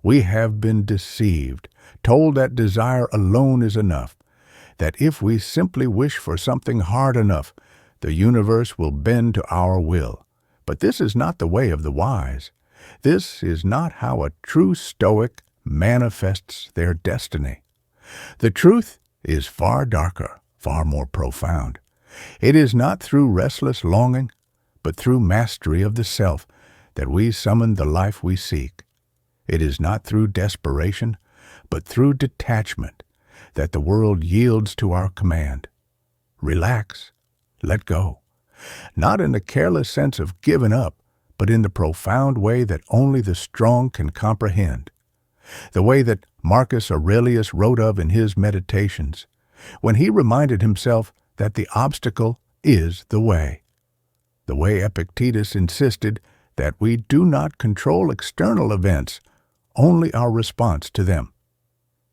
We have been deceived, told that desire alone is enough, that if we simply wish for something hard enough, the universe will bend to our will. But this is not the way of the wise. This is not how a true Stoic manifests their destiny. The truth is far darker, far more profound. It is not through restless longing, but through mastery of the self that we summon the life we seek. It is not through desperation, but through detachment that the world yields to our command. Relax, let go. Not in the careless sense of giving up, but in the profound way that only the strong can comprehend. The way that Marcus Aurelius wrote of in his Meditations, when he reminded himself that the obstacle is the way. The way Epictetus insisted that we do not control external events, only our response to them.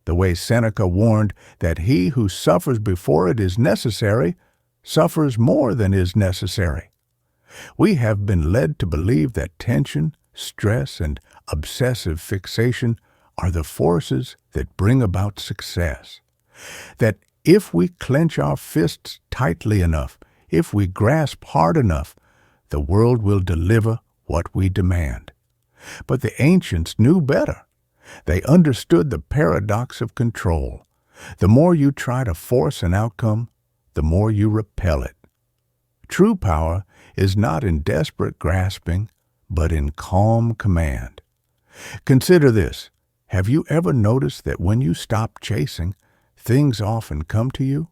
The way Seneca warned that he who suffers before it is necessary suffers more than is necessary. We have been led to believe that tension, stress, and obsessive fixation are the forces that bring about success. That if we clench our fists tightly enough, if we grasp hard enough, the world will deliver what we demand. But the ancients knew better. They understood the paradox of control. The more you try to force an outcome, the more you repel it. True power is not in desperate grasping, but in calm command. Consider this. Have you ever noticed that when you stop chasing, things often come to you?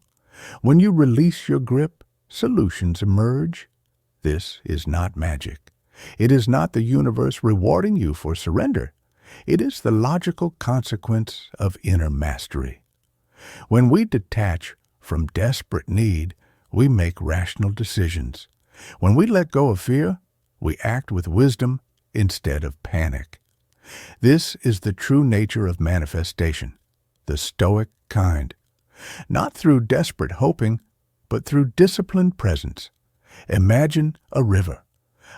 When you release your grip, solutions emerge. This is not magic. It is not the universe rewarding you for surrender. It is the logical consequence of inner mastery. When we detach from desperate need, we make rational decisions. When we let go of fear, we act with wisdom instead of panic. This is the true nature of manifestation, the Stoic kind. Not through desperate hoping, but through disciplined presence. Imagine a river.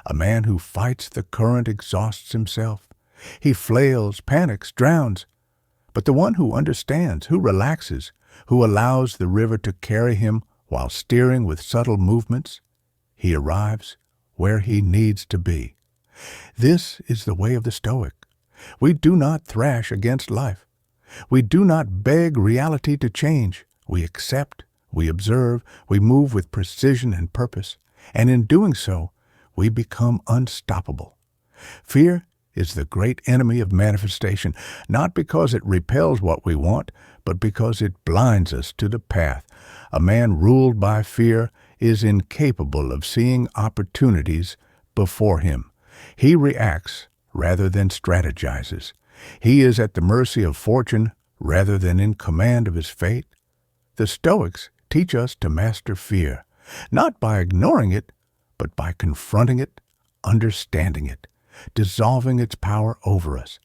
A man who fights the current exhausts himself. He flails, panics, drowns. But the one who understands, who relaxes, who allows the river to carry him while steering with subtle movements, he arrives where he needs to be. This is the way of the Stoic. We do not thrash against life. We do not beg reality to change. We accept, we observe, we move with precision and purpose, and in doing so, we become unstoppable. Fear is the great enemy of manifestation, not because it repels what we want, but because it blinds us to the path. A man ruled by fear is incapable of seeing opportunities before him. He reacts rather than strategizes. He is at the mercy of fortune rather than in command of his fate. The Stoics teach us to master fear, not by ignoring it, but by confronting it, understanding it, dissolving its power over us.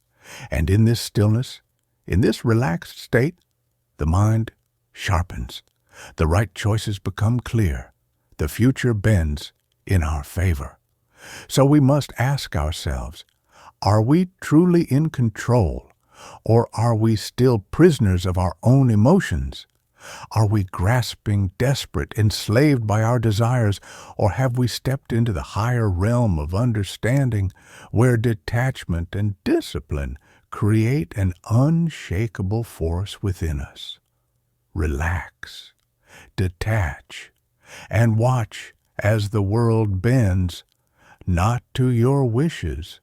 And in this stillness, in this relaxed state, the mind sharpens. The right choices become clear. The future bends in our favor. So we must ask ourselves, are we truly in control, or are we still prisoners of our own emotions? Are we grasping, desperate, enslaved by our desires, or have we stepped into the higher realm of understanding where detachment and discipline create an unshakable force within us? Relax, detach, and watch as the world bends, not to your wishes,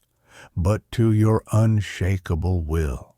but to your unshakable will.